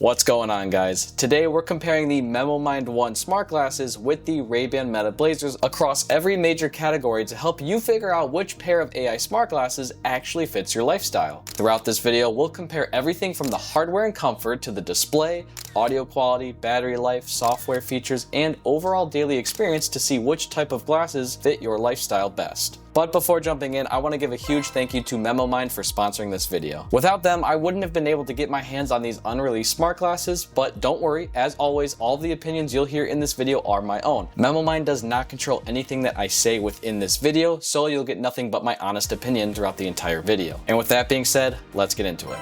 What's going on, guys? Today we're comparing the MemoMind One smart glasses with the Ray-Ban Meta Blayzers across every major category to help you figure out which pair of AI smart glasses actually fits your lifestyle. Throughout this video, we'll compare everything from the hardware and comfort to the display, audio quality, battery life, software features, and overall daily experience to see which type of glasses fit your lifestyle best. But before jumping in, I want to give a huge thank you to MemoMind for sponsoring this video. Without them, I wouldn't have been able to get my hands on these unreleased smart glasses, but don't worry, as always, all the opinions you'll hear in this video are my own. MemoMind does not control anything that I say within this video, so you'll get nothing but my honest opinion throughout the entire video. And with that being said, let's get into it.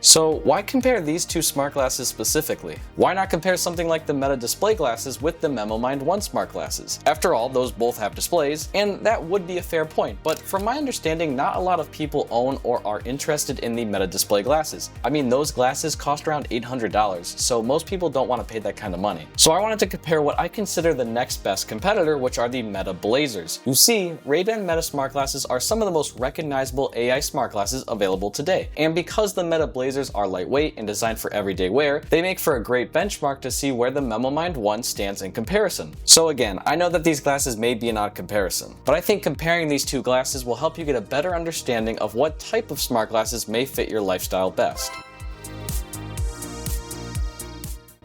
So why compare these two smart glasses specifically? Why not compare something like the Meta display glasses with the MemoMind One smart glasses? After all, those both have displays, and that would be a fair point, but from my understanding, not a lot of people own or are interested in the Meta display glasses. I mean, those glasses cost around $800, so most people don't want to pay that kind of money. So I wanted to compare what I consider the next best competitor, which are the Meta Blayzers. You see, Ray-Ban Meta smart glasses are some of the most recognizable AI smart glasses available today, and because the Meta Blayzers are lightweight and designed for everyday wear, they make for a great benchmark to see where the MemoMind One stands in comparison. So again, I know that these glasses may be an odd comparison, but I think comparing these two glasses will help you get a better understanding of what type of smart glasses may fit your lifestyle best.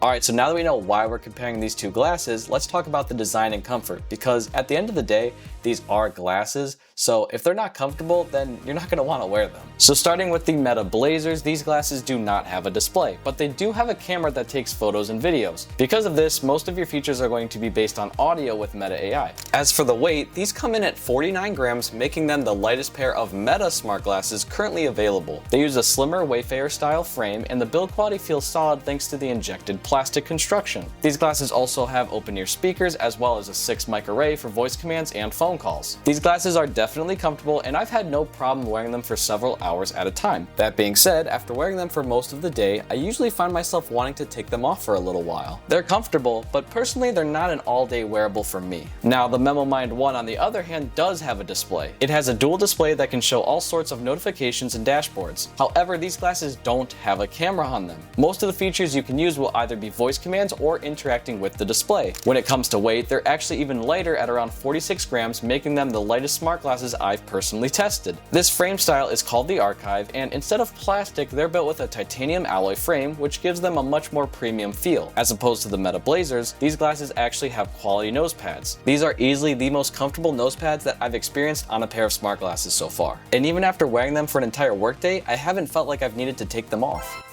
Alright, so now that we know why we're comparing these two glasses, let's talk about the design and comfort, because at the end of the day, these are glasses, so if they're not comfortable, then you're not going to want to wear them. So starting with the Meta Blayzers, these glasses do not have a display, but they do have a camera that takes photos and videos. Because of this, most of your features are going to be based on audio with Meta AI. As for the weight, these come in at 49 grams, making them the lightest pair of Meta smart glasses currently available. They use a slimmer Wayfarer style frame, and the build quality feels solid thanks to the injected plastic construction. These glasses also have open ear speakers as well as a 6-mic array for voice commands and phone calls. These glasses are definitely comfortable, and I've had no problem wearing them for several hours at a time. That being said, after wearing them for most of the day, I usually find myself wanting to take them off for a little while. They're comfortable, but personally they're not an all-day wearable for me. Now, the MemoMind One, on the other hand, does have a display. It has a dual display that can show all sorts of notifications and dashboards. However, these glasses don't have a camera on them. Most of the features you can use will either be voice commands or interacting with the display. When it comes to weight, they're actually even lighter at around 46 grams, making them the lightest smart glasses I've personally tested. This frame style is called the Archive, and instead of plastic, they're built with a titanium alloy frame, which gives them a much more premium feel. As opposed to the Meta Blayzers, these glasses actually have quality nose pads. These are easily the most comfortable nose pads that I've experienced on a pair of smart glasses so far. And even after wearing them for an entire workday, I haven't felt like I've needed to take them off.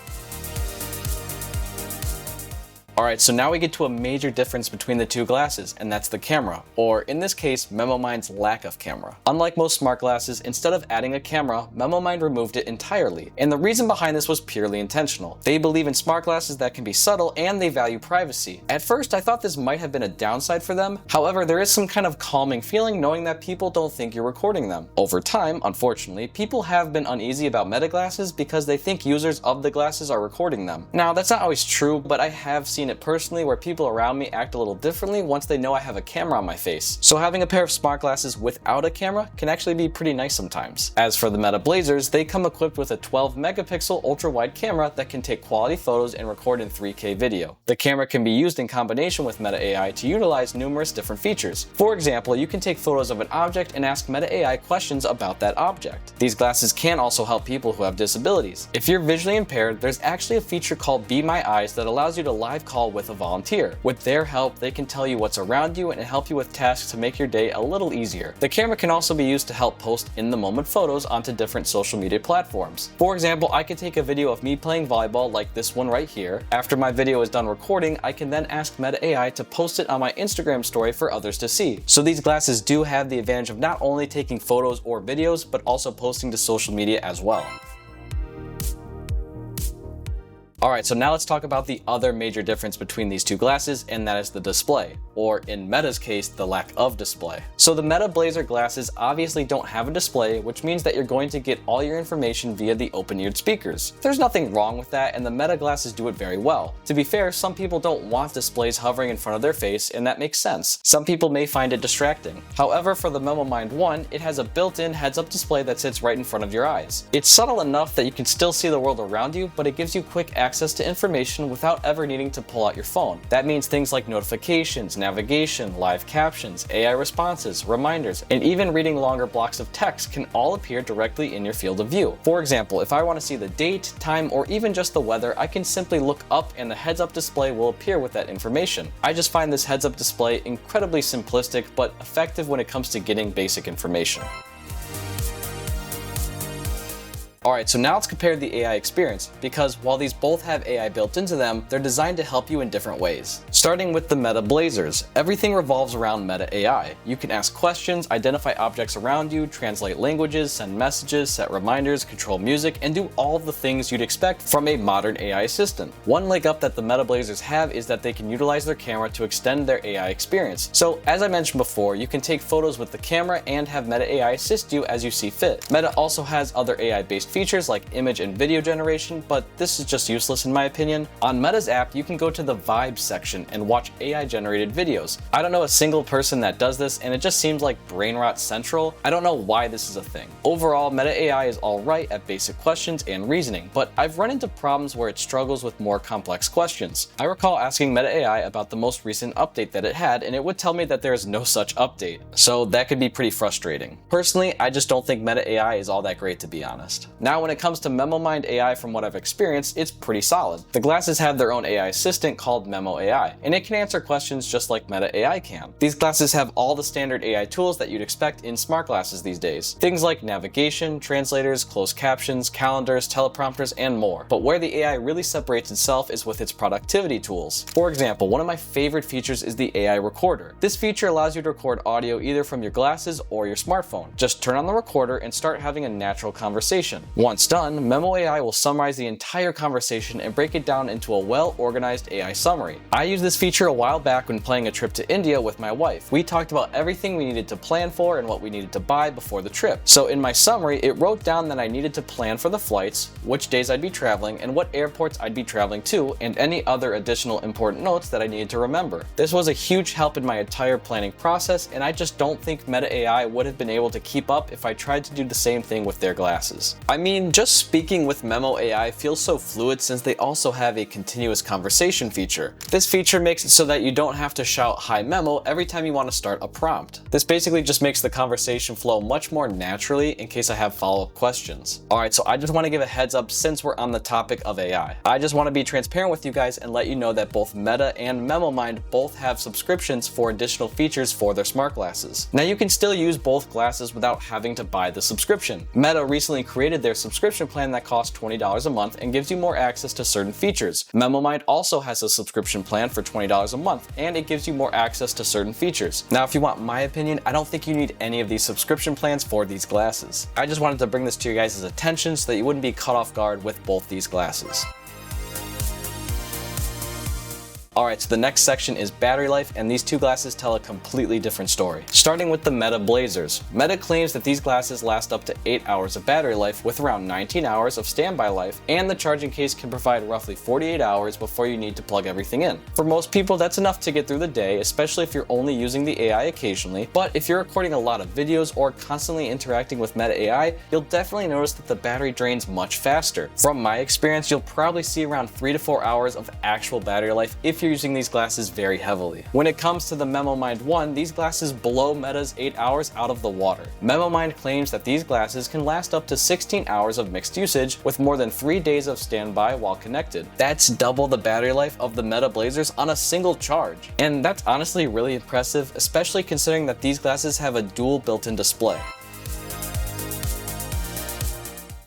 Alright, so now we get to a major difference between the two glasses, and that's the camera, or in this case, MemoMind's lack of camera. Unlike most smart glasses, instead of adding a camera, MemoMind removed it entirely, and the reason behind this was purely intentional. They believe in smart glasses that can be subtle, and they value privacy. At first, I thought this might have been a downside for them, however, there is some kind of calming feeling knowing that people don't think you're recording them. Over time, unfortunately, people have been uneasy about Meta glasses because they think users of the glasses are recording them. Now, that's not always true, but I have seen it personally where people around me act a little differently once they know I have a camera on my face. So having a pair of smart glasses without a camera can actually be pretty nice sometimes. As for the Meta Blayzers, they come equipped with a 12 megapixel ultra-wide camera that can take quality photos and record in 3K video. The camera can be used in combination with Meta AI to utilize numerous different features. For example, you can take photos of an object and ask Meta AI questions about that object. These glasses can also help people who have disabilities. If you're visually impaired, there's actually a feature called Be My Eyes that allows you to live call with a volunteer. With their help, they can tell you what's around you and help you with tasks to make your day a little easier. The camera can also be used to help post in-the-moment photos onto different social media platforms. For example, I could take a video of me playing volleyball like this one right here. After my video is done recording, I can then ask Meta AI to post it on my Instagram story for others to see. So these glasses do have the advantage of not only taking photos or videos, but also posting to social media as well. Alright, so now let's talk about the other major difference between these two glasses, and that is the display, or in Meta's case, the lack of display. So the Meta Blayzer glasses obviously don't have a display, which means that you're going to get all your information via the open-eared speakers. There's nothing wrong with that, and the Meta glasses do it very well. To be fair, some people don't want displays hovering in front of their face, and that makes sense. Some people may find it distracting. However, for the MemoMind One, it has a built-in heads-up display that sits right in front of your eyes. It's subtle enough that you can still see the world around you, but it gives you quick access to information without ever needing to pull out your phone. That means things like notifications, navigation, live captions, AI responses, reminders, and even reading longer blocks of text can all appear directly in your field of view. For example, if I want to see the date, time, or even just the weather, I can simply look up and the heads-up display will appear with that information. I just find this heads-up display incredibly simplistic but effective when it comes to getting basic information. Alright, so now let's compare the AI experience, because while these both have AI built into them, they're designed to help you in different ways. Starting with the Meta Blayzers, everything revolves around Meta AI. You can ask questions, identify objects around you, translate languages, send messages, set reminders, control music, and do all of the things you'd expect from a modern AI assistant. One leg up that the Meta Blayzers have is that they can utilize their camera to extend their AI experience. So, as I mentioned before, you can take photos with the camera and have Meta AI assist you as you see fit. Meta also has other AI-based features like image and video generation, but this is just useless in my opinion. On Meta's app, you can go to the Vibes section and watch AI-generated videos. I don't know a single person that does this, and it just seems like brain rot central. I don't know why this is a thing. Overall, Meta AI is alright at basic questions and reasoning, but I've run into problems where it struggles with more complex questions. I recall asking Meta AI about the most recent update that it had, and it would tell me that there is no such update. So that could be pretty frustrating. Personally, I just don't think Meta AI is all that great, to be honest. Now, when it comes to MemoMind AI, from what I've experienced, it's pretty solid. The glasses have their own AI assistant called Memo AI, and it can answer questions just like Meta AI can. These glasses have all the standard AI tools that you'd expect in smart glasses these days. Things like navigation, translators, closed captions, calendars, teleprompters, and more. But where the AI really separates itself is with its productivity tools. For example, one of my favorite features is the AI recorder. This feature allows you to record audio either from your glasses or your smartphone. Just turn on the recorder and start having a natural conversation. Once done, Memo AI will summarize the entire conversation and break it down into a well-organized AI summary. I used this feature a while back when planning a trip to India with my wife. We talked about everything we needed to plan for and what we needed to buy before the trip. So in my summary, it wrote down that I needed to plan for the flights, which days I'd be traveling, and what airports I'd be traveling to, and any other additional important notes that I needed to remember. This was a huge help in my entire planning process, and I just don't think Meta AI would have been able to keep up if I tried to do the same thing with their glasses. I mean, just speaking with Memo AI feels so fluid since they also have a continuous conversation feature. This feature makes it so that you don't have to shout "Hi Memo" every time you want to start a prompt. This basically just makes the conversation flow much more naturally in case I have follow-up questions. Alright, so I just want to give a heads up since we're on the topic of AI. I just want to be transparent with you guys and let you know that both Meta and MemoMind both have subscriptions for additional features for their smart glasses. Now you can still use both glasses without having to buy the subscription. Meta recently created their subscription plan that costs $20 a month and gives you more access to certain features. MemoMind also has a subscription plan for $20 a month, and it gives you more access to certain features. Now, if you want my opinion, I don't think you need any of these subscription plans for these glasses. I just wanted to bring this to your guys' attention so that you wouldn't be caught off guard with both these glasses. Alright, so the next section is battery life, and these two glasses tell a completely different story. Starting with the Meta Blayzers. Meta claims that these glasses last up to 8 hours of battery life with around 19 hours of standby life, and the charging case can provide roughly 48 hours before you need to plug everything in. For most people, that's enough to get through the day, especially if you're only using the AI occasionally, but if you're recording a lot of videos or constantly interacting with Meta AI, you'll definitely notice that the battery drains much faster. From my experience, you'll probably see around 3 to 4 hours of actual battery life if you're using these glasses very heavily. When it comes to the MemoMind One, these glasses blow Meta's 8 hours out of the water. MemoMind claims that these glasses can last up to 16 hours of mixed usage with more than 3 days of standby while connected. That's double the battery life of the Meta Blayzers on a single charge. And that's honestly really impressive, especially considering that these glasses have a dual built-in display.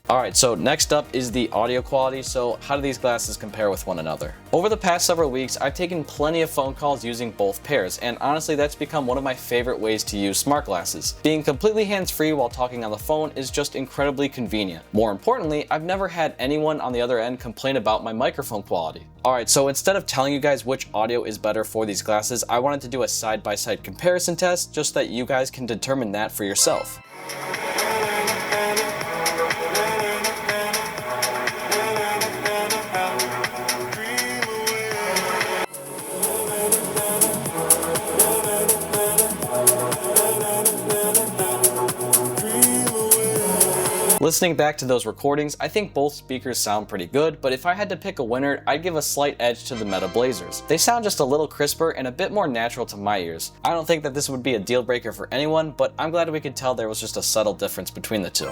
Alright, so next up is the audio quality. So how do these glasses compare with one another? Over the past several weeks, I've taken plenty of phone calls using both pairs, and honestly that's become one of my favorite ways to use smart glasses. Being completely hands-free while talking on the phone is just incredibly convenient. More importantly, I've never had anyone on the other end complain about my microphone quality. Alright, so instead of telling you guys which audio is better for these glasses, I wanted to do a side-by-side comparison test just so that you guys can determine that for yourself. Listening back to those recordings, I think both speakers sound pretty good, but if I had to pick a winner, I'd give a slight edge to the Meta Blayzers. They sound just a little crisper and a bit more natural to my ears. I don't think that this would be a deal breaker for anyone, but I'm glad we could tell there was just a subtle difference between the two.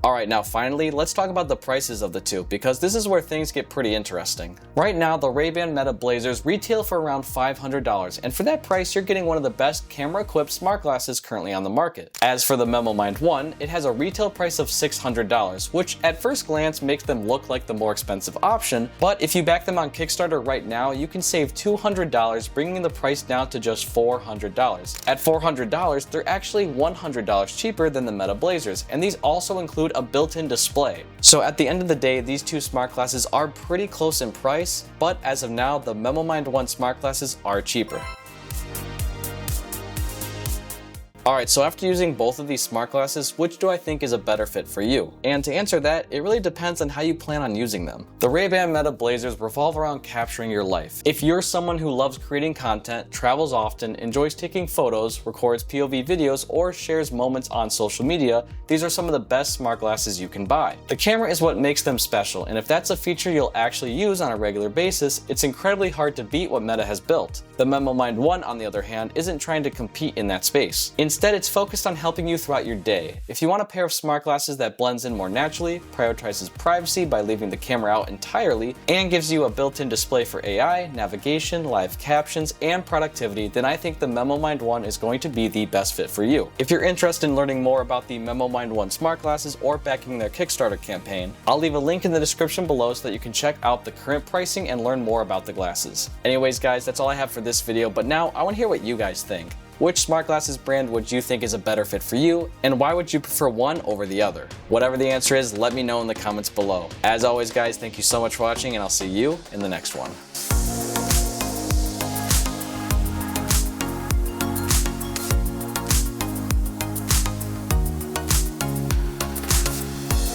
Alright, now finally, let's talk about the prices of the two, because this is where things get pretty interesting. Right now, the Ray-Ban Meta Blayzers retail for around $500, and for that price, you're getting one of the best camera-equipped smart glasses currently on the market. As for the MemoMind One, it has a retail price of $600, which at first glance makes them look like the more expensive option, but if you back them on Kickstarter right now, you can save $200, bringing the price down to just $400. At $400, they're actually $100 cheaper than the Meta Blayzers, and these also include a built-in display. So at the end of the day, these two smart glasses are pretty close in price, but as of now, the MemoMind One smart glasses are cheaper. Alright, so after using both of these smart glasses, which do I think is a better fit for you? And to answer that, it really depends on how you plan on using them. The Ray-Ban Meta Blayzers revolve around capturing your life. If you're someone who loves creating content, travels often, enjoys taking photos, records POV videos, or shares moments on social media, these are some of the best smart glasses you can buy. The camera is what makes them special, and if that's a feature you'll actually use on a regular basis, it's incredibly hard to beat what Meta has built. The MemoMind One, on the other hand, isn't trying to compete in that space. Instead, it's focused on helping you throughout your day. If you want a pair of smart glasses that blends in more naturally, prioritizes privacy by leaving the camera out entirely, and gives you a built-in display for AI, navigation, live captions, and productivity, then I think the MemoMind One is going to be the best fit for you. If you're interested in learning more about the MemoMind One smart glasses or backing their Kickstarter campaign, I'll leave a link in the description below so that you can check out the current pricing and learn more about the glasses. Anyways guys, that's all I have for this video, but now I want to hear what you guys think. Which smart glasses brand would you think is a better fit for you, and why would you prefer one over the other? Whatever the answer is, let me know in the comments below. As always guys, thank you so much for watching, and I'll see you in the next one.